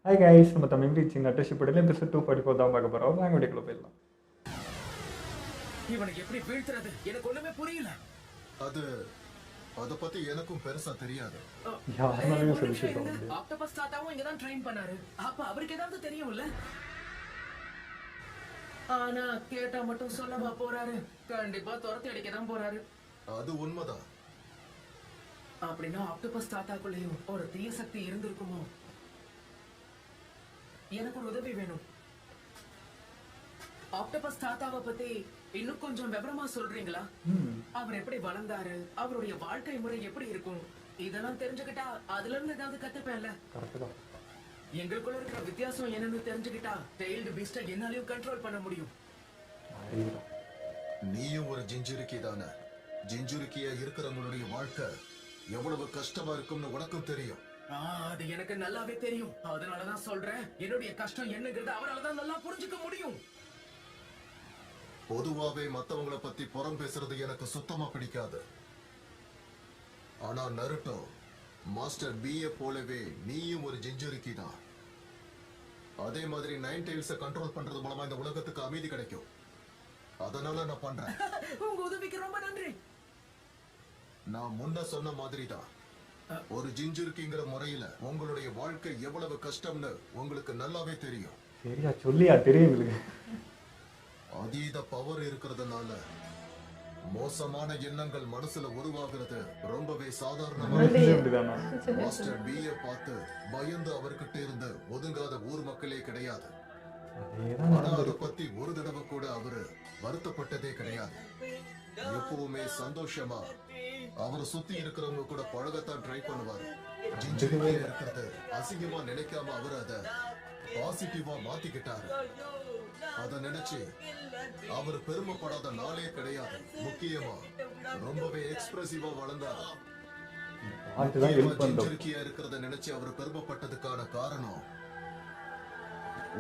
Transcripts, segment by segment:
Hi guys, நம்ம Tamil reaching நட்டர்ஷிப் இடையில episode 244 தான் பார்க்க போகிறோம். வாங்க வீடியோக்குள்ள போயிடலாம். இவனை எப்படி வீழ்த்துறது எனக்கு ஒண்ணுமே புரியல. அது அத பத்தி எனக்கும் பெருசா தெரியாது. யாருனாலும் சொல்லிட்டு ஆக்டோபஸ் தாத்தாவும் இங்க தான் ட்ரெயின் பண்ணாரு. அப்ப அவருக்கு ஏதாவது தெரியும்ல? ஆனா கேட்டா மட்டும் சொல்லவா போறாரு? கண்டிப்பா துரத்தி அடிக்க தான் போறாரு. அது உண்மைதான். அப்படின்னா ஆக்டோபஸ் தாத்தாக்குள்ளேயும் ஒரு தீய சக்தி இருந்திருக்குமோ? எனக்கு ஒரு உதவி வேணும். ஆக்டோபஸ் தாத்தாவை பத்தி இன்னும் கொஞ்சம் விவரமா சொல்றீங்களா? அவர் எப்படி வளர்ந்தாரு, அவருடைய வாழ்க்கை முறை எப்படி இருக்கும், இதெல்லாம் தெரிஞ்சுக்கிட்டா அதுல இருந்து ஏதாவது கத்துப்பேன்ல. எங்களுக்குள்ள இருக்கிற வித்தியாசம் என்னன்னு தெரிஞ்சுக்கிட்டா டெய்ல்டு பீஸ்ட என்னாலையும் கண்ட்ரோல் பண்ண முடியும். நீயும் ஒரு ஜிஞ்சுரிக்கி தானே. ஜிஞ்சுரிக்கியா இருக்கிறவங்களுடைய வாழ்க்கை எவ்வளவு கஷ்டமா இருக்கும்னு உனக்கும் தெரியும். அது எனக்கு நல்லாவே தெரியும். அதனாலதான் சொல்றேன், என்னுடைய கஷ்டம் என்னங்கிறது அவரால்தான் நல்லா புரிஞ்சுக்க முடியும். பொதுவாவே மத்தவங்களை பத்தி புறம் பேசுறது எனக்கு சுத்தமா பிடிக்காது. ஆனா நருட்டோ, மாஸ்டர் பிஏ போலவே நீயும் ஒரு ஜிஞ்சுரிக்கி தான். அதே மாதிரி நைன் டெயில்ஸை கண்ட்ரோல் பண்றது மூலமா இந்த உலகத்துக்கு அமைதி கிடைக்கும். அதனால நான் பண்றேன். உங்க உதவிக்கு ரொம்ப நன்றி. நான் முன்ன சொன்ன மாதிரி தான், ஒரு ஜிஞ்சுரிக்கிங்கிற முறையில உங்களுடைய வாழ்க்கை எவ்வளவு கஷ்டம்னு உங்களுக்கு நல்லாவே தெரியும். சரியா சொல்லியா தெரியும் எங்களுக்கு. அதீத பவர் இருக்கிறதுனால மோசமான எண்ணங்கள் மனசுல உருவாகிறது ரொம்பவே சாதாரணமான. மாஸ்டர் பிஏ பார்த்து பயந்து அவர்கிட்ட இருந்து ஒதுங்காத ஊர் மக்களே கிடையாது. ஆனா அதை பத்தி ஒரு தடவை கூட அவரு வருத்தப்பட்டதே கிடையாது. எப்பவுமே சந்தோஷமா அவரை சுத்தி இருக்கிறவங்க கூட பழகத்தான் ட்ரை பண்ணுவாரு. ஜிஞ்சுரிக்கியா இருக்கிறது அசிங்கமா நினைக்காம அவர் அதை பாசிட்டிவா மாத்திக்கிட்டாரு. அத நினைச்சு அவர் பெருமைப்படாத நாளே கிடையாது. முக்கியமா ரொம்பவே எக்ஸ்பிரசிவா வளர்ந்தாரு. ஜிஞ்சுரிக்கியா இருக்கிறத நினைச்சு அவர் பெருமைப்பட்டதுக்கான காரணம்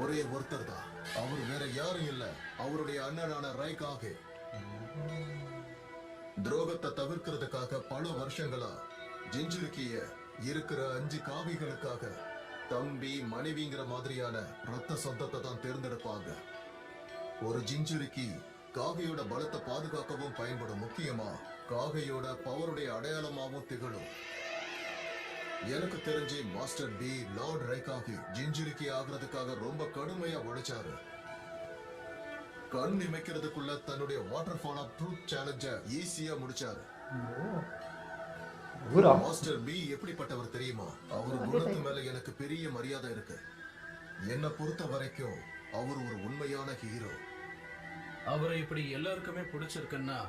ஒரே ஒருத்தர் தான். அவர் வேற யாரும் இல்ல, அவருடைய அண்ணனான ரைகாகே. துரோகத்தை தவிர்க்கிறதுக்காக பல வருஷங்களா ஜிஞ்சுரிக்கிய இருக்கிற 5 காவிகளுக்காக தம்பி மனைவிங்கிற மாதிரியான ரத்த சொந்தத்தை தான் தேர்ந்தெடுப்பாங்க. ஒரு ஜிஞ்சுரிக்கி காகையோட பலத்தை பாதுகாக்கவும் பயன்படும். முக்கியமா காகையோட பவருடைய அடையாளமாகவும் திகழும். எனக்கு தெரிஞ்சு மாஸ்டர் பி லார்ட் ரைகாகி ஜிஞ்சுரிக்கி ஆகிறதுக்காக ரொம்ப கடுமையா உழைச்சாரு. கண் இமைக்கிறதுக்குள்ள தன்னுடைய வாட்டர் ஃபால் ஆஃப் ட்ரூத் சேலஞ்ச ஈஸியா முடிச்சாரு. மாஸ்டர் பி எப்படிப்பட்டவர் தெரியுமா? அவர் குணத்து மேல எனக்கு பெரிய மரியாதை இருக்கு. என்னை பொறுத்த வரைக்கும் அவர் ஒரு உண்மையான ஹீரோ. அவரை இப்படி எல்லாருக்குமே பிடிச்சிருக்குன்னா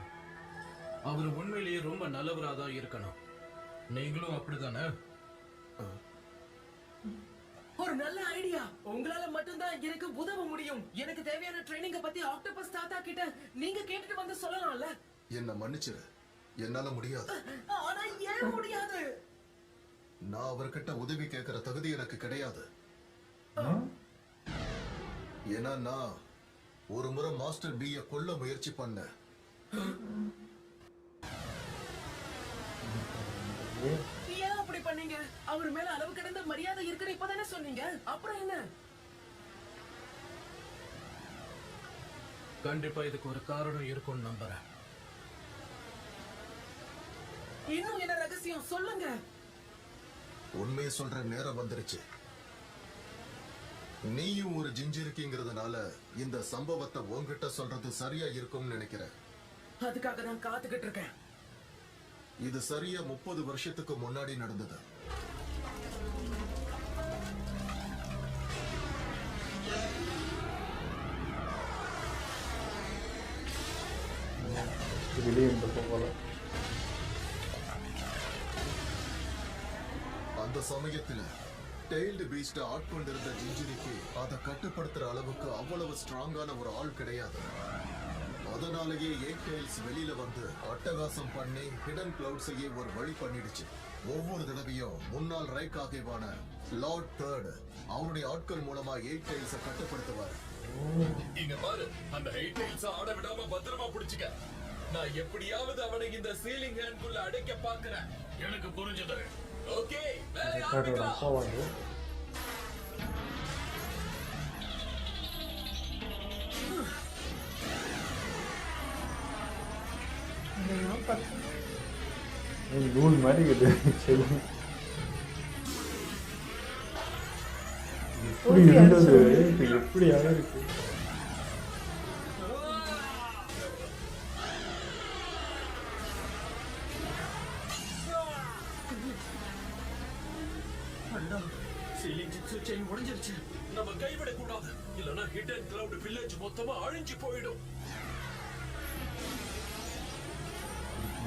அவர் உண்மையிலேயே ரொம்ப நல்லவராதான் இருக்கணும். நீங்களும் அப்படிதானே? ஒரு நல்ல ஐடியா. உங்களால மட்டும்தான் எனக்கு உதவ முடியும். எனக்கு தேவையான ட்ரைனிங்க பத்தி ஆக்டோபஸ் தாத்தா கிட்ட நீங்க கேட்டுட்டு வந்து சொல்லலாம்ல. என்ன மன்னிச்சிரு, என்னால முடியாது. ஆனா ஏன் முடியாது? நான் அவர்கிட்ட உதவி கேட்கிற தகுதி எனக்கு கிடையாது. ஏன்னா நான் ஒரு முறை மாஸ்டர் பிய கொல்ல முயற்சி பண்ணேன். ஏன் அப்படி பண்ணீங்க? அவர் மேல அளவு கடந்த மரியாதை இருக்குன்னு இப்பதானே சொன்னீங்க. அப்புறம் என்ன? கண்டிப்பா இதுக்கு ஒரு காரணம் இருக்கும்னு நம்புறேன். இன்னும் என்ன ரகசியம் சொல்லுங்க. உண்மையை சொல்ற நேரம் வந்துருச்சு. நீயும் ஒரு ஜிஞ்சுரிக்கிங்கிறதுனால இந்த சம்பவத்தை உன்கிட்ட சொல்றது சரியா இருக்கும்னு நினைக்கிறேன். அதுக்காக நான் காத்துக்கிட்டு இருக்கேன். இது சரியா 30 வருஷத்துக்கு முன்னாடி நடந்தது. அந்த சமயத்துல டெய்ல்டு பீஸ்ட ஆட்கொண்டிருந்த ஜிஞ்சுரிக்கு அதை கட்டுப்படுத்துற அளவுக்கு அவ்வளவு ஸ்ட்ராங்கான ஒரு ஆள் கிடையாது. அதனாலேயே 8 டெயில்ஸ் வெளியில வந்து அட்டகாசம் பண்ணி ஹிடன் கிளவுட்ஸையே ஒரு வழி பண்ணிடுச்சு. ஒவ்வொரு தடவையும் முன்னாள் ரைகாகேவான லார்ட் தேர்ட் அவருடைய ஆட்கள் மூலமா 8 டெயில்ஸை கட்டுப்படுத்துவார். இங்க பாரு, அந்த 8 டெயில்ஸ் ஆட விடாம பத்திரமா புடிச்சுக்க. நான் எப்படியாவது அவனை இந்த சீலிங் ஹேண்ட்குள்ள அடைக்க பாக்குறேன். எனக்கு புரிஞ்சது. ஓகே, வேலைய ஆரம்பிக்கலாம். நூல் மாதிரி இருக்குது செல்லும். எப்படி இருந்தது இப்போ எப்படி ஆயிருக்கு. சீலிங் ஜிப்ஸு செயின் உடைஞ்சிருச்சு. நம்ம கைவிட கூடாது, இல்லனா ஹிடன் கிளவுட் வில்லேஜ் மொத்தமா அழிஞ்சு போயிடும்.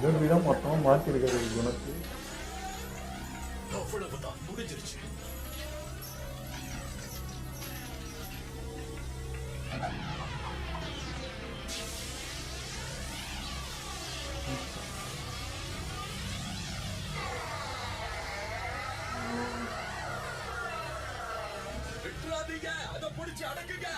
தான் மொத்தமா மாத்திருக்காரு குணத்து. அவ்வளவுதான், முடிஞ்சிருச்சு. விட்டுறாதீங்க, அதை பிடிச்சு அடக்குங்க.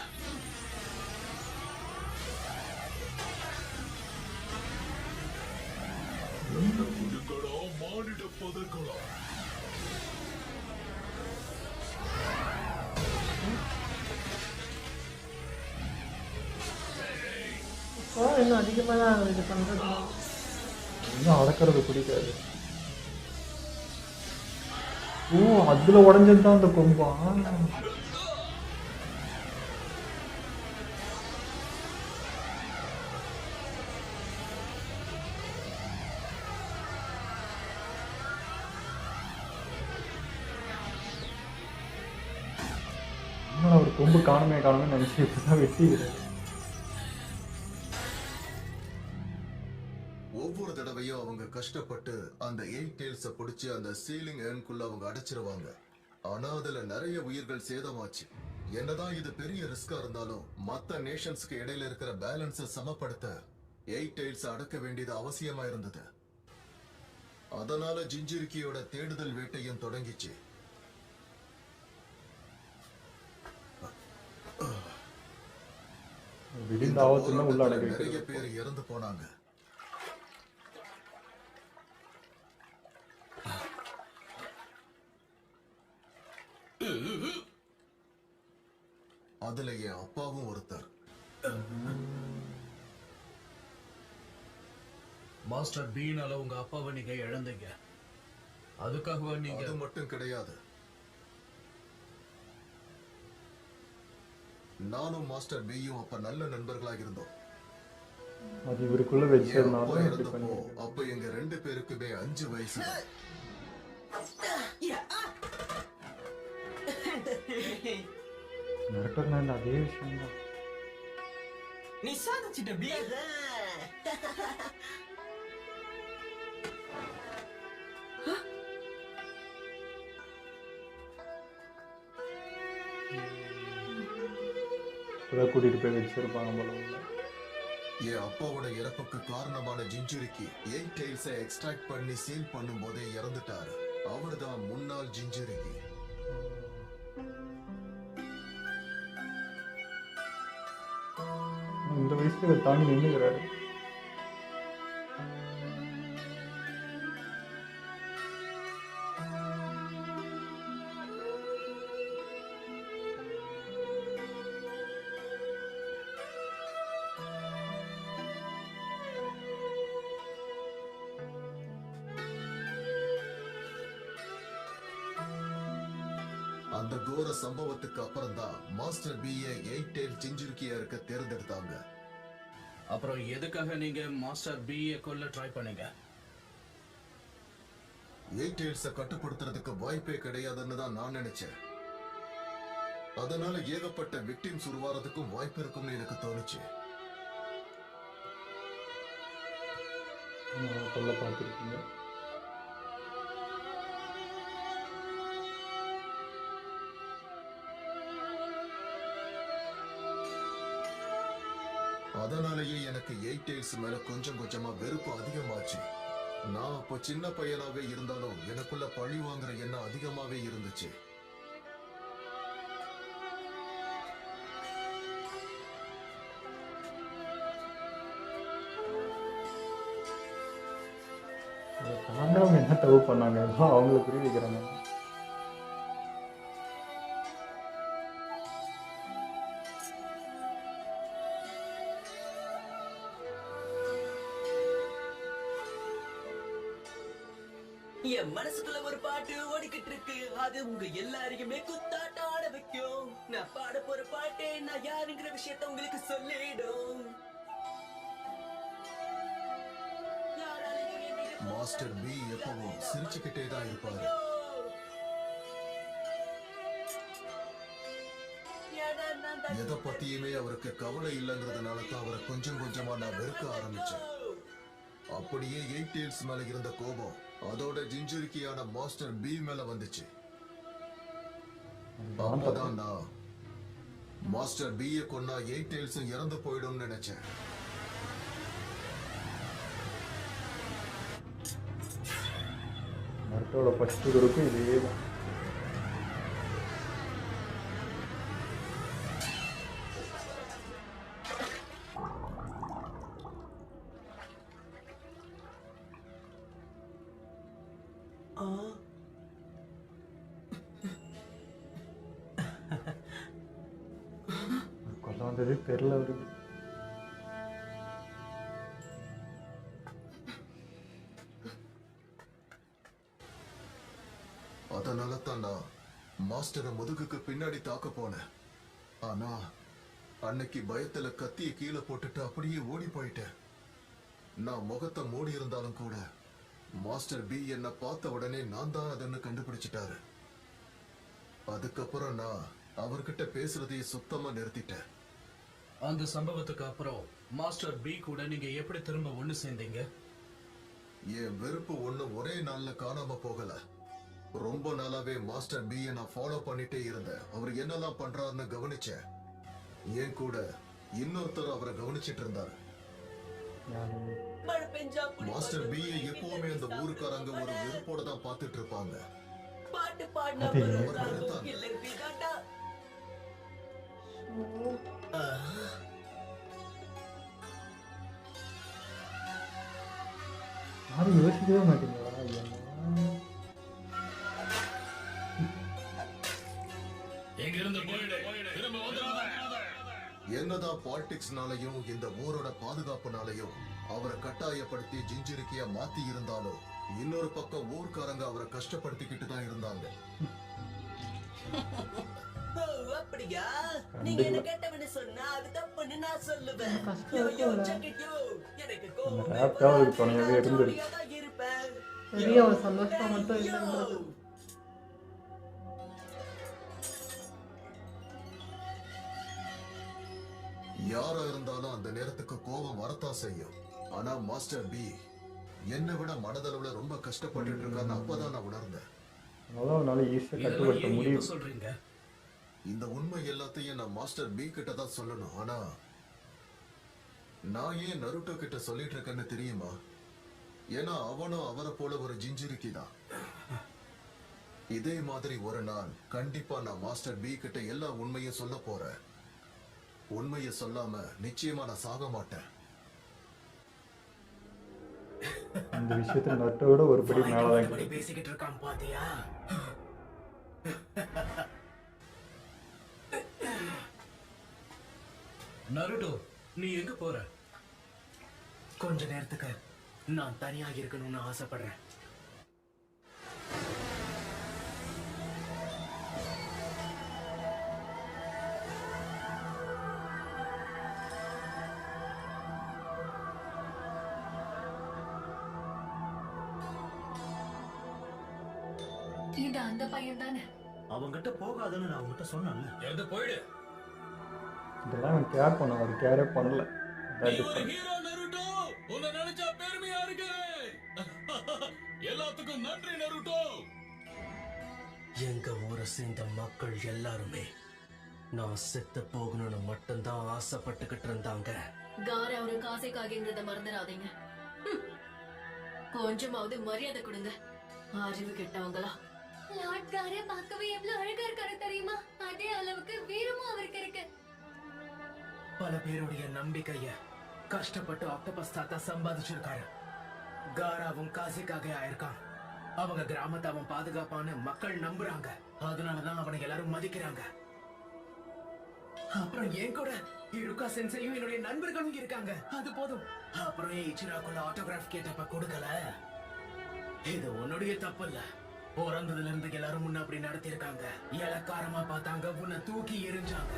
புதுக்களா மானிட பதர்களா? இன்னும் அதிகமாக தான் இது பண்ணுறது. இன்னும் அடக்கிறது பிடிக்காது. ஓ அதுல உடஞ்சது தான் அந்த கொம்பா. ஒரு கொம்பு காணுமே நினைச்சு இப்பதான் வெட்டிக்கிறேன். ஒவ்வொரு தடவையும் அவங்க கஷ்டப்பட்டு அந்த 8 டெயில்ஸ பிடிச்சு அந்த சீலிங் ஏர்னுக்குள்ள அவங்க அடைச்சிருவாங்க. ஆனா அதுல நிறைய உயிர்கள் சேதமாச்சு. என்னதான் இது பெரிய ரிஸ்கா இருந்தாலும் மத்த நேஷன்ஸ்க்கு இடையில இருக்கிற பேலன்ஸை சமப்படுத்த 8 டெயில்ஸ் அடக்க வேண்டியது அவசியமா இருந்தது. அதனால ஜிஞ்சிரிக்கியோட தேடுதல் வேட்டையும் தொடங்கிச்சு. விடிந்த ஆபத்துல உள்ள நிறைய பேர் இறந்து போனாங்க. அதுல என் அப்பாவும் ஒருத்தர். மாஸ்டர் பீனால உங்க அப்பாவை நீங்க இழந்தீங்க. அதுக்காகவா நீங்க? அது மட்டும் கிடையாது, நானும் மாஸ்டர் பியும் அப்ப நல்ல நண்பர்களாக இருந்தோம். அது இவருக்குள்ள வச்சிருந்தாலும் அப்ப எங்க 2 பேருக்குமே 5 வயசு. நடக்கிறது அதே விஷயம் தான். நீ சாதிச்சிட்ட பியா. கூட்டிட்டு போய் வச்சிருப்பாங்க போல. என் அப்பாவோட இறப்புக்கு காரணமான ஜிஞ்சுரிக்கு 8 டெயில்ஸை எக்ஸ்ட்ராக்ட் பண்ணி சீல் பண்ணும் போதே இறந்துட்டாரு. அவர்தான் முன்னாள் ஜிஞ்சுரிக்கு. இந்த வயசுல தாண்டி நின்னுகிறாரு. அந்த கோர சம்பவத்துக்கு அப்புறம் தான் மாஸ்டர் பியை 8 டெயில் ஜிஞ்சுரிக்கியா இருக்க தேர்ந்தெடுத்தாங்க. அப்புறம் எதுக்காக நீங்க மாஸ்டர் பியை கொல்ல ட்ரை பண்ணீங்க? 8 டெயில்ஸை கட்டுப்படுத்துறதுக்கு வாய்ப்பே கிடையாதுன்னு தான் நான் நினைச்சேன். அதனால ஏகப்பட்ட விக்டிம்ஸ் உருவாறதுக்கும் வாய்ப்பு இருக்கும்னு எனக்கு தோணுச்சு. கொல்ல பார்த்துருக்கீங்க. அதனாலேயே எனக்கு 8 டெயில்ஸ் மேல கொஞ்சம் கொஞ்சமா வெறுப்பு அதிகமாச்சு. நான் அப்போ சின்ன பையனாவே இருந்தாலும் எனக்குள்ள பழி வாங்குற எண்ணம் அதிகமாவே இருந்துச்சு. அவங்க என்ன தப்பு பண்ணாங்க அவங்கள புரிய வைக்கிறாங்க. என் மனசுக்குள்ள ஒரு பாட்டு ஓடிக்கிட்டு இருக்கு, அது உங்க எல்லாரையுமே குத்தாட்டம் ஆட வைக்கும். நான் பாட போற பாட்டே நான் யாருங்கிற விஷயத்த உங்களுக்கு சொல்லிடும். மாஸ்டர் பி எப்பவும் சிரிச்சுக்கிட்டே தான் இருப்பாரு. எதை பத்தியுமே அவருக்கு கவலை இல்லைங்கிறதுனால தான் அவரை கொஞ்சம் கொஞ்சமா நான் வெறுக்க ஆரம்பிச்சேன். அப்படியே 8 Tails மேல இருந்த கோபம் அதோட ஜிஞ்சுரிக்கியான மாஸ்டர் பி மேல வந்துச்சு. அப்பதான் நான் மாஸ்டர் B கொன்னா 8 Tails இறந்து போயிடும்னு நினைச்சேன். நருட்டோட ஃபர்ஸ்ட் குரூப்பும் இதே தான். கொல்ல வந்ததே தெரியல அவருக்கு. அதனால தான் நான் மாஸ்டரை முதுகுக்கு பின்னாடி தாக்க போனேன். ஆனா அன்னைக்கு பயத்துல கத்திய கீழே போட்டுட்டு அப்படியே ஓடி போயிட்டேன். நான் முகத்தை மூடி இருந்தாலும் கூட மாஸ்டர் பி என்ன பார்த்த உடனே நான் தான் அதன்னு கண்டுபிடிச்சிட்டாரு. அதுக்கப்புறம் நான் அவர்கிட்ட பேசுறதையே சுத்தமா நிறுத்திட்டேன். அந்த சம்பவத்துக்கு அப்புறம் மாஸ்டர் பி கூட நீங்க எப்படி திரும்ப ஒண்ணு சேர்ந்தீங்க? என் வெறுப்பு ஒண்ணு ஒரே நாள்ல காணாம போகல. ரொம்ப நாளாவே மாஸ்டர் பி நான் ஃபாலோ பண்ணிட்டே இருந்தேன். அவர் என்னெல்லாம் பண்றாருன்னு கவனிச்சேன். என் கூட இன்னொருத்தர் அவரை கவனிச்சிட்டு இருந்தாரு. மழை பெஞ்சா புலி மாஸ்டர் பி எப்பவுமே அந்த ஊருக்காரங்க ஒரு வெறுப்போட தான் பார்த்துட்டு இருப்பாங்க. பாட்டு பாடினா அது வருவாங்க. எல்லாரும் பிதாட்டா. யாரும் யோசிக்கவே மாட்டீங்களா? எங்க இருந்து போயிடு, திரும்ப வந்துடாத. என்னதான் பாலிடிக்ஸ்னாலையும் இந்த ஊரோட பாதுகாப்புனாலையும் அவரை கட்டாயப்படுத்தி ஜிஞ்சிரிக்கையா மாத்தி இருந்தாலும் இன்னொரு பக்கம் ஊர்க்காரங்க அவரை கஷ்டப்படுத்திக்கிட்டு தான் இருந்தாங்க. ஓ, அப்படியா? நீங்க என்ன கேட்டவன்னு சொன்னா அது தப்புன்னு நான் சொல்லுவேன். கஷ்டம் யோ, யோ, இருக்கும்ல. check it, yo. எனக்கு கோவமே rap தான் அவருக்கு வராது, துணையாவே நான் இருந்தது. ஜாலியா தான் இருப்பேன். பெரிய ஒரு சந்தோஷமா மட்டும் Yo. இல்லைன்றது. யாரா இருந்தாலும் அந்த நேரத்துக்கு கோபம் வரத்தான் செய்யும். ஆனா மாஸ்டர் பி என்னை விட மனதளவுல ரொம்ப கஷ்டப்பட்டுட்டு இருக்கான்னு அப்பதான் நான் உணர்ந்தேன். அதனால அவனால ஈஸியாக இதெல்லாம் கட்டுப்படுத்த ஏன் முடியும். இப்ப சொல்றீங்க? இந்த உண்மை எல்லாத்தையும் நான் மாஸ்டர் பி கிட்ட தான் சொல்லணும். ஆனா நான் ஏன் நருட்டோ கிட்ட சொல்லிட்டு இருக்கேன்னு தெரியுமா? ஏன்னா அவனும் அவரை போல ஒரு ஜிஞ்சிரிக்கி தான். இதே மாதிரி ஒரு நாள் கண்டிப்பா நான் மாஸ்டர் பி கிட்ட எல்லா உண்மையும் சொல்ல போறேன். உண்மையை சொல்லாம நிச்சயமா நான் சாக மாட்டேன். இந்த விஷயத்துல நட்டோட ஒரு படி மேலதான் எப்படி இருக்கு. பேசிக்கிட்டு இருக்கான் பாத்தியா? நருட்டோ, நீ எங்க போற? கொஞ்ச நேரத்துக்கு நான் தனியா இருக்கணும்னு ஆசைப்படுறேன். இது அந்த பையன் தானே? அவங்கிட்ட போகாதுன்னு நான் அவங்ககிட்ட சொன்னேன்ல. எங்க போயிடு. இதெல்லாம் அவன் கேர் பண்ண, அவர் கேரே பண்ணல. நீ That is ஒரு fine. Hero Naruto. உன்னை நினைச்சா பெருமையா இருக்கு. எல்லாத்துக்கும் நன்றி நருட்டோ. எங்க ஊரை சேர்ந்த மக்கள் எல்லாருமே நான் செத்து போகணும்னு மட்டும்தான் ஆசைப்பட்டுக்கிட்டு இருந்தாங்க. கார அவரு காசைக்காகங்கிறத மறந்துடாதீங்க. கொஞ்சமாவது மரியாதை கொடுங்க, அறிவு கெட்டவங்களா. லார்ட் காரே பார்க்கவே எவ்வளவு அழகா இருக்காரு தெரியுமா? அதே அளவுக்கு வீரமும் அவருக்கு இருக்கு. பல பேருடைய நம்பிக்கைய கஷ்டப்பட்டு ஆக்டோபஸ் தாத்தா சம்பாதிச்சிருக்காரு. காராவும் காசிக்காக ஆயிருக்கான். அவங்க கிராமத்தை அவன் பாதுகாப்பான்னு மக்கள் நம்புறாங்க. அதனாலதான் அவனை எல்லாரும் மதிக்கிறாங்க. அப்புறம் என் கூட இருக்கா சென்சையும் என்னுடைய நண்பர்களும் இருக்காங்க. அது போதும். அப்புறம் இச்சிராக்குள்ள ஆட்டோகிராஃப் கேட்டப்ப கொடுக்கல. இது உன்னுடைய தப்பு இல்ல. பிறந்ததுல இருந்து எல்லாரும் முன்ன அப்படி நடத்திருக்காங்க. இலக்காரமா பார்த்தாங்க, உன்னை தூக்கி எறிஞ்சாங்க.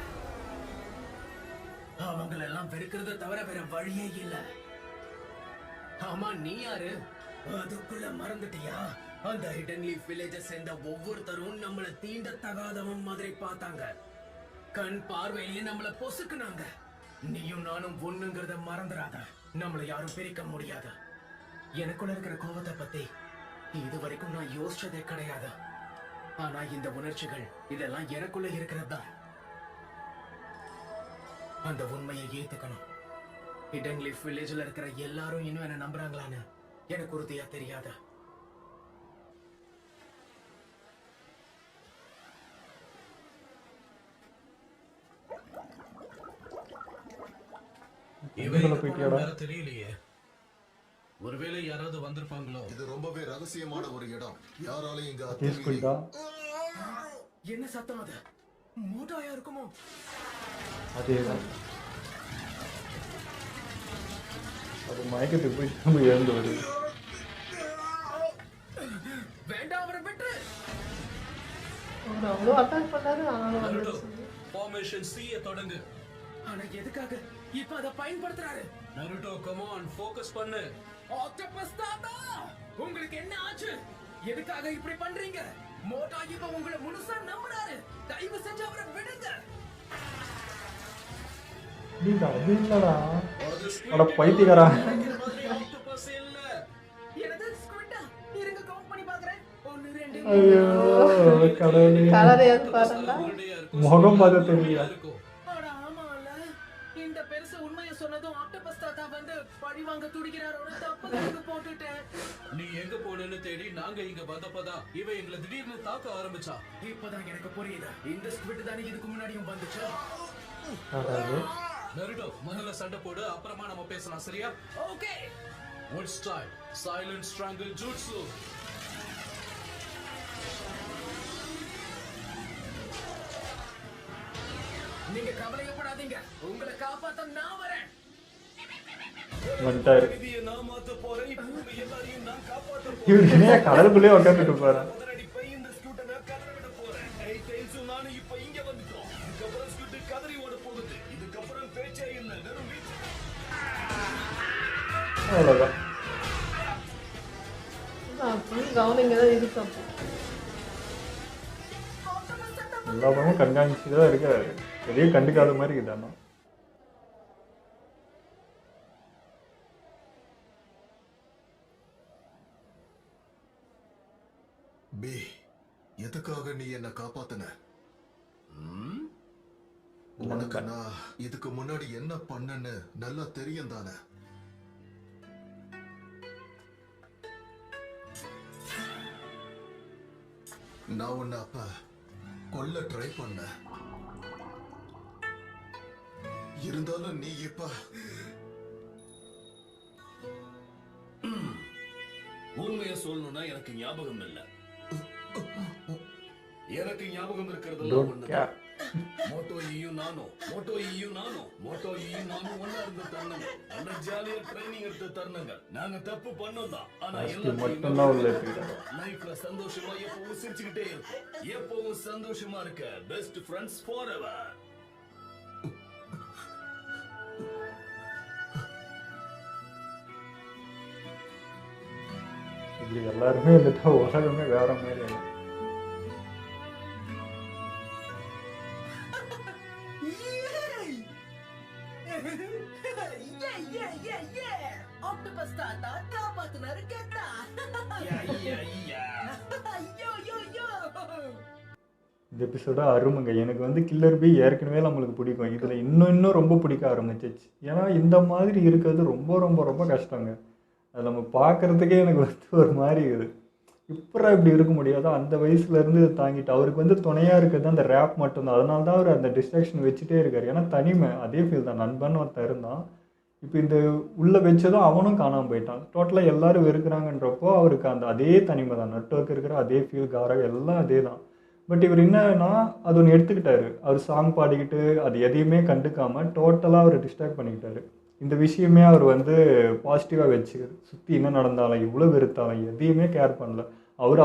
அவங்களெல்லாம் வெறுக்கிறத தவிர வேற வழியே இல்ல. ஆமா, நீ யாரு? அதுக்குள்ள மறந்துட்டியா? அந்த ஹிடன் லீஃப் வில்லேஜை சேர்ந்த ஒவ்வொருத்தரும் நம்மள தீண்ட தகாதவன் மாதிரி பார்த்தாங்க. கண் பார்வையிலேயே நம்மள பொசுக்குனாங்க. நீயும் நானும் ஒண்ணுங்கிறத மறந்துடாத. நம்மள யாரும் பிரிக்க முடியாது. எனக்குள்ள இருக்கிற கோபத்தை பத்தி இது வரைக்கும் நான் யோசிச்சதே கிடையாது. ஆனா இந்த உணர்ச்சிகள் இதெல்லாம் எனக்குள்ள இருக்கிறது தான். அந்த உண்மையை ஏத்துக்கணும். ஹிடன் லீஃப் வில்லேஜ்ல இருக்கிற எல்லாரும் இன்னும் என்ன நம்புறாங்களான்னு எனக்கு உறுதியா தெரியாது. தெரியலையே, ஒருவேளை யாராவது வந்திருப்பாங்களோ. இது ரொம்பவே ரகசியமான ஒரு இடம். யாராலையும் இங்க என்ன சத்தம் அது? மூட்டாயா இருக்குமோ? அதேதான். அது மயக்கத்துக்கு போய் நம்ம இழந்து வருது. வேண்டாம், அவரை விட்டு. அவர் அவ்வளோ அட்டாக் பண்ணாரு, ஆனாலும் வந்துருச்சு. ஃபார்மேஷன் C தொடங்கு. ஆனா எதுக்காக இப்ப அதை பயன்படுத்துறாரு? நருட்டோ, கம் ஆன், ஃபோக்கஸ் பண்ணு. ஆக்டோபஸ் தாத்தா, உங்களுக்கு என்ன ஆச்சு? எதுக்காக இப்படி பண்றீங்க? மோட்டா இப்ப உங்களை முழுசா நம்புறாரு. தயவு செஞ்சு அவரை விடுங்க. அது இல்லடா, அட பைத்தியக்காரா. ஆக்டோபஸ் இல்ல. என்னது ஸ்குவிட்டா? இருங்க கவுண்ட் பண்ணி பார்க்கறேன். 1 2 ஐயோ கடவுளே, கலரை ஏது பாருங்க. முகம் பார்த்து தெரியல. அட ஆமால, இந்த பெருசு உண்மையை சொன்னதும் ஆக்டோபஸ் தாத்தா வந்து பழி வாங்க துடிக்கிறாரோட தப்பு கணக்கு போட்டுட்டேன். நீ எங்க போனேன்னு தேடி நாங்க இங்க வந்தப்பதான் இவ எங்களை திடீர்னு தாக்க ஆரம்பிச்சா. இப்பதான் எனக்கு புரியுது. இந்த ஸ்குவிட் தானே இதுக்கு முன்னாடியும் வந்துச்சு. நருட்டோ, முதல்ல சண்டை போடு, அப்புறமா நம்ம பேசலாம், சரியா? Okay. What style? Silent Strangle Jutsu. நீங்க கவலைப்படாதீங்க, உங்களை காப்பாத்த நான் வரேன். வந்துட்டாரு. நான் மாத்த போறேன். இப்ப எல்லாரையும் நான் காப்பாத்த போறேன். இவரு என்ன கடலுக்குள்ளே உட்காந்துட்டு போறா? இந்த ஸ்கூட்டை நான் கதற விட போறேன். டெயில்ஸும் நானும் இப்ப இங்க வந்துட்டோம். இதுக்கப்புறம் ஸ்கூட்டு கதறி ஓட போகுது. இதுக்கப்புறம் பேச்சே இல்ல, வெறும் வீச்சு. அவ்வளவுதான். கவனிங்க தான் இருக்கு. அப்போ எல்லா பக்கமும் கண்காணிச்சுட்டு தான் இருக்காரு. எதையும் கண்டுக்காத மாதிரி இதானா. பி, எதுக்காக நீ என்ன காப்பாத்தின? உனக்கு நான் இதுக்கு முன்னாடி என்ன பண்ணேன்னு நல்லா தெரியும் தானே? நான் உன்னை அப்ப கொல்ல ட்ரை பண்ண. இருந்தாலும் நீ இப்ப உண்மையை சொல்லணும்னா எனக்கு ஞாபகம் இல்ல. எனக்கு ஞாபகம் இருக்கிறதெல்லாம் ஒண்ணுதான். மோட்டோ ஈயும் நானும் ஒண்ணா இருந்த தருணங்கள், நல்ல ஜாலியா ட்ரைனிங் எடுத்த தருணங்கள். நாங்க தப்பு பண்ணோம் தான், ஆனா லைஃப்ல சந்தோஷமா எப்பவும் சிரிச்சுக்கிட்டே இருக்கும். எப்பவும் சந்தோஷமா இருக்க பெஸ்ட் ஃப்ரெண்ட்ஸ் ஃபாரெவர். இப்படி எல்லாருமே வந்துட்டா உலகமே வேற மாதிரி ஆகும். ஆக்டோபஸ் தாத்தா காப்பாத்துனாரு கேட்டா. இந்த எபிசோட அருமைங்க. எனக்கு வந்து கில்லர் பி ஏற்கனவே நம்மளுக்கு பிடிக்கும். இதில் இன்னும் ரொம்ப பிடிக்க ஆரம்பிச்சிச்சு. ஏன்னா இந்த மாதிரி இருக்கிறது ரொம்ப ரொம்ப ரொம்ப கஷ்டங்க. அது நம்ம பார்க்குறதுக்கே எனக்கு வந்து ஒரு மாதிரி இருக்குது. இப்போ இப்படி இருக்க முடியாதோ அந்த வயசுலேருந்து தாங்கிட்டு அவருக்கு வந்து துணையாக இருக்கிறது அந்த ரேப் மட்டும்தான். அதனால தான் அவர் அந்த டிஸ்ட்ராக்ஷன் வச்சுட்டே இருக்கார். ஏன்னா தனிமை அதே ஃபீல் தான். நண்பன் ஒருத்தன் இருந்தான், இப்போ இந்த உள்ளே வச்சதும் அவனும் காணாமல் போயிட்டான். டோட்டலாக எல்லோரும் வெறுக்கிறாங்கன்றப்போ அவருக்கு அந்த அதே தனிமை தான். நெட்வொர்க் இருக்கிற அதே ஃபீல், காரம் எல்லாம் அதே தான். பட் இவர் என்னன்னா அது ஒன்று எடுத்துக்கிட்டாரு. அவர் சாங் பாடிக்கிட்டு அது எதையுமே கண்டுக்காமல் டோட்டலாக அவர் டிஸ்ட்ராக்ட் பண்ணிக்கிட்டாரு. இந்த விஷயமே அவர் வந்து பாசிட்டிவாக வச்சுக்கிறது. சுற்றி என்ன நடந்தாலும் இவ்வளோ வெறுத்தாலும் எதையுமே கேர் பண்ணல.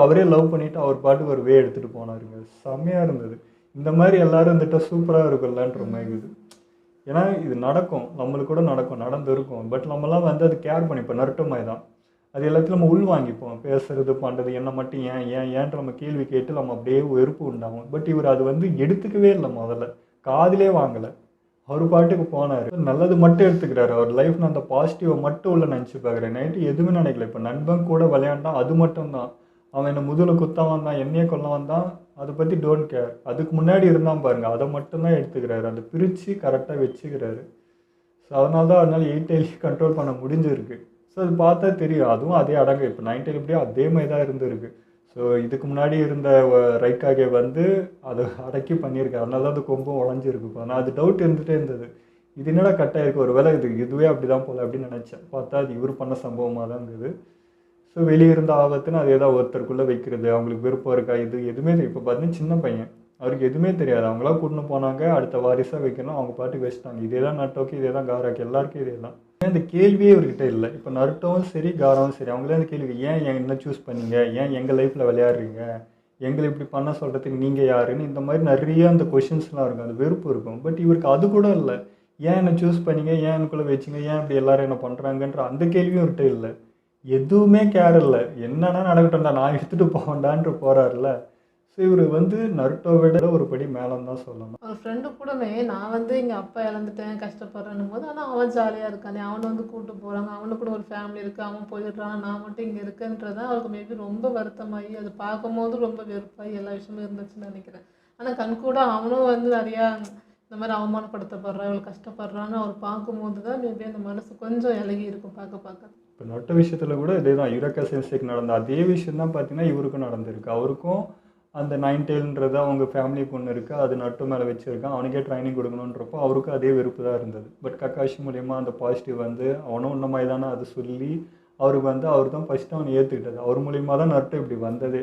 அவரே லவ் பண்ணிவிட்டு அவர் பாட்டுக்கு ஒரு எடுத்துகிட்டு போனாருங்க. செம்மையாக இருந்தது. இந்த மாதிரி எல்லாரும் இருந்துட்டால் சூப்பராக இருக்கும்லன்ற மாதிரி இருக்குது. ஏன்னா இது நடக்கும், நம்மளுக்கு கூட நடக்கும், நடந்திருக்கும். பட் நம்மலாம் வந்து அது கேர் பண்ணிப்போம். நருட்டோ மாதிரி தான். அது எல்லாத்தையும் நம்ம உள் வாங்கிப்போம். பேசுறது பண்ணுறது என்ன மட்டும் ஏன்ன்ற நம்ம கேள்வி கேட்டு நம்ம அப்படியே வெறுப்பு உண்டாகும். பட் இவர் அது வந்து எடுத்துக்கவே இல்லை. முதல்ல காதிலே வாங்கலை. அவர் பாட்டுக்கு போனார். நல்லது மட்டும் எடுத்துக்கிறாரு. அவர் லைஃப்னு அந்த பாசிட்டிவை மட்டும் உள்ள நினச்சி பார்க்குறேன். நைட்டு எதுவுமே நினைக்கல. இப்போ நண்பன் கூட விளையாண்டான், அது மட்டும்தான். அவன் என்னை முதுகில் குத்த வந்தான், என்னையே கொல்ல வந்தான், அதை பற்றி டோன்ட் கேர். அதுக்கு முன்னாடி இருந்தான் பாருங்கள், அதை மட்டும்தான் எடுத்துக்கிறாரு. அதை பிரித்து கரெக்டாக வச்சுக்கிறாரு. ஸோ அதனால 8 கண்ட்ரோல் பண்ண முடிஞ்சிருக்கு. ஸோ அது பார்த்தா தெரியும். அதுவும் அதே அடங்கு. இப்போ 9 எப்படியோ அதே மாதிரி தான் இருந்திருக்கு. ஸோ இதுக்கு முன்னாடி இருந்த ரைக்காகே வந்து அதை அடக்கி பண்ணியிருக்காரு. அதனால தான் அது கொம்பும் உடஞ்சிருக்கு. ஆனால் அது டவுட் இருந்துகிட்டே இருந்தது. இது என்னடா கட்டாயிருக்கு, ஒரு வேளை இதுவே அப்படி தான் போல அப்படின்னு நினச்சேன். பார்த்தா அது இவர் பண்ண சம்பவமாக தான் இருந்தது. ஸோ வெளியே இருந்த ஆபத்துன்னு அது ஏதாவது ஒருத்தருக்குள்ளே வைக்கிறது, அவங்களுக்கு விருப்பம் இருக்கா, இது எதுவுமே தெரியும். இப்போ பார்த்தீங்கன்னா சின்ன பையன், அவருக்கு எதுவுமே தெரியாது. அவங்களா கூட்டின்னு போனாங்க, அடுத்த வாரிசாக வைக்கணும், அவங்க பாட்டுக்கு வச்சுட்டாங்க. இதே தான் நட்டோக்கு, இதே தான் காராக்கு, எல்லாருக்கும் இதே தான். அந்த கேள்வியே இவர்கிட்ட இல்லை. இப்போ நருட்டோவும் சரி காராவும் சரி, அவங்களே அந்த கேள்வி, ஏன் என்ன சூஸ் பண்ணீங்க, ஏன் எங்கள் லைஃப்பில் விளையாடுறீங்க, எங்களை இப்படி பண்ண சொல்கிறதுக்கு நீங்கள் யாருன்னு இந்த மாதிரி நிறைய அந்த கொஷின்ஸ்லாம் இருக்கும், அந்த வெறுப்பு இருக்கும். பட் இவருக்கு அது கூட இல்லை. ஏன் என்ன சூஸ் பண்ணீங்க, ஏன் எனக்குள்ளே வச்சிங்க, ஏன் இப்படி எல்லாரும் என்ன பண்ணுறாங்கன்ற அந்த கேள்வியும் இவர்கிட்ட இல்லை. எதுவுமே கேர் இல்லை. என்னன்னா நடக்கட்டும்டா, நான் எடுத்துகிட்டு போவேண்டான்ட்டு போகிறாருல. ஸோ இவர் வந்து நருட்டோ விட ஒரு படி மேலேன்னு தான் சொல்லணும். ஒரு ஃப்ரெண்டு கூடமே நான் வந்து எங்கள் அப்பா இழந்துட்டேன் கஷ்டப்படுறேன்னும் போது, ஆனால் அவன் ஜாலியாக இருக்கானே, அவனை வந்து கூப்பிட்டு போகிறாங்க, அவனுக்கு கூட ஒரு ஃபேமிலி இருக்குது, அவன் போயிடுறான், நான் மட்டும் இங்கே இருக்கேன்றதான் அவருக்கு மேபி ரொம்ப வருத்தமாகி, அது பார்க்கும்போது ரொம்ப வெறுப்பாகி எல்லா விஷயமும் இருந்துச்சுன்னு நினைக்கிறேன். ஆனால் கண்கூட அவனும் வந்து நிறையா இந்த மாதிரி அவமானப்படுத்தப்படுறான், இவ்வளோ கஷ்டப்படுறான்னு அவர் பார்க்கும்போது தான் மேபி அந்த மனசு கொஞ்சம் இலகி இருக்கும் பார்க்க. இப்போ நட்ட விஷயத்தில் கூட இதே தான். யுரேகா சென்சேக்கு நடந்த அதே விஷயம் தான் பார்த்தீங்கன்னா இவருக்கும் நடந்திருக்கு. அவருக்கும் அந்த 9 அவங்க ஃபேமிலி பொண்ணு இருக்குது, அது நட்டு மேலே வச்சுருக்கான், அவனுக்கே ட்ரைனிங் கொடுக்கணுன்றப்போ அவருக்கும் அதே வெறுப்பு தான் இருந்தது. பட் கக்காஷி மூலயமா அந்த பாசிட்டிவ் வந்து அவனும் உன்ன மாதிரி தானே அது சொல்லி அவருக்கு வந்து அவர் தான் ஃபஸ்ட்டு அவனை ஏற்றுக்கிட்டது. அவர் மூலிமா தான் நட்டு இப்படி வந்ததே.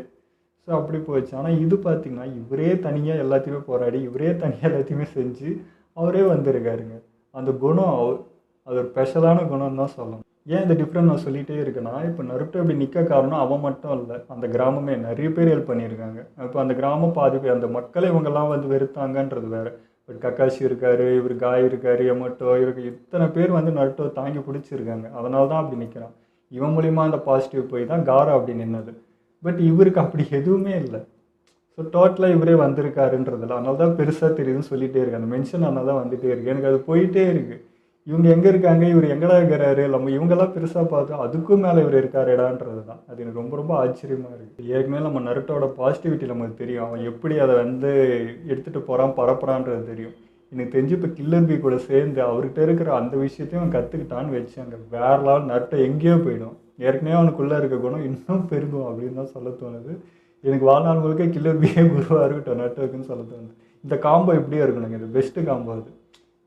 ஸோ அப்படி போயிடுச்சு. ஆனால் இது பார்த்திங்கன்னா இவரே தனியாக எல்லாத்தையுமே போராடி, இவரே தனியாக எல்லாத்தையுமே செஞ்சு அவரே வந்திருக்காருங்க. அந்த குணம் அது ஒரு ஸ்பெஷலான குணம் தான் சொல்லணும். ஏன் இந்த டிஃப்ரெண்ட் நான் சொல்லிகிட்டே இருக்கேன்னா, இப்போ நருட்டோ இப்படி நிற்க காரணம் அவன் மட்டும் இல்லை, அந்த கிராமமே நிறைய பேர் ஹெல்ப் பண்ணியிருக்காங்க. இப்போ அந்த கிராமம் பாதி பேர், அந்த மக்களை இவங்கெல்லாம் வந்து வெறுத்தாங்கன்றது வேறு. பட் கக்காஷி இருக்கார், இவர் காய் இருக்கார், எமட்டோ இருக்கு, இத்தனை பேர் வந்து நருட்டோ தாங்கி பிடிச்சிருக்காங்க. அதனால தான் அப்படி நிற்கிறான். இவன் மூலிமா அந்த பாசிட்டிவ் போய் தான் காரா அப்படி நின்னது. பட் இவருக்கு அப்படி எதுவுமே இல்லை. ஸோ டோட்டலாக இவரே வந்திருக்காருன்றதில்ல. அதனால தான் பெருசாக தெரியுதுன்னு சொல்லிகிட்டே இருக்கு. அந்த மென்ஷன் அதனால தான் வந்துகிட்டே இருக்குது. எனக்கு அது போயிட்டே இருக்குது. இவங்க எங்கே இருக்காங்க, இவர் எங்கடா இருக்கிறாரு, நம்ம இவங்கெல்லாம் பெருசாக பார்த்தோம், அதுக்கும் மேலே இவர் இருக்காருடான்றது தான். அது எனக்கு ரொம்ப ரொம்ப ஆச்சரியமாக இருக்குது. ஏற்கனவே நம்ம நருட்டோட பாசிட்டிவிட்டி நமக்கு தெரியும். அவன் எப்படி அதை வந்து எடுத்துகிட்டு போகிறான், பரப்புறான்றது தெரியும். எனக்கு தெரிஞ்சு இப்போ கில்லர் பி கூட சேர்ந்து அவர்கிட்ட இருக்கிற அந்த விஷயத்தையும் அவன் கற்றுக்கிட்டான்னு வச்சு அங்கே வேற லெவல் நருட்டோ எங்கேயோ போயிடும். ஏற்கனவே அவனுக்குள்ளே இருக்க குணம் இன்னும் பெருகும் அப்படின்னு தான் சொல்ல தோணுது. எனக்கு வாழ்நாள் முழுக்க கில்லர் பியே குருவாக இருக்கட்டும் நருட்டோக்குன்னு சொல்ல தோணுது. இந்த காம்போ இப்படியே இருக்கணுங்க, இது பெஸ்ட்டு காம்போ. அது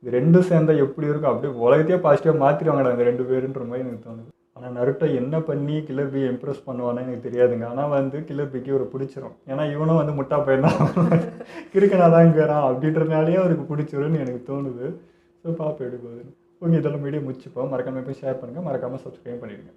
இது ரெண்டும் சேர்ந்தால் எப்படி இருக்கும், அப்படியே உலகத்தையே பாசிட்டிவாக மாற்றிடுவாங்கடா இந்த 2 பேருன்ற மாதிரி எனக்கு தோணுது. ஆனால் நருட்டோ என்ன பண்ணி கில்லர் பியை இம்ப்ரெஸ் பண்ணுவானே எனக்கு தெரியாதுங்க. ஆனால் வந்து கில்லர் பிக்கு ஒரு பிடிச்சிரும். ஏன்னா இவனும் வந்து முட்டா பையன் தான், கிறுக்கனா தான் இருக்கிறான் அப்படின்றதுனாலேயே அவருக்கு பிடிச்சிரும்னு எனக்கு தோணுது. ஸோ பாப்பா எப்படி போகுது. ஓகே, இதெல்லாம் வீடியோ முடிச்சுப்போம். மறக்காமல் போய் ஷேர் பண்ணுங்கள், மறக்காமல் சப்ஸ்கிரைப் பண்ணிடுங்க.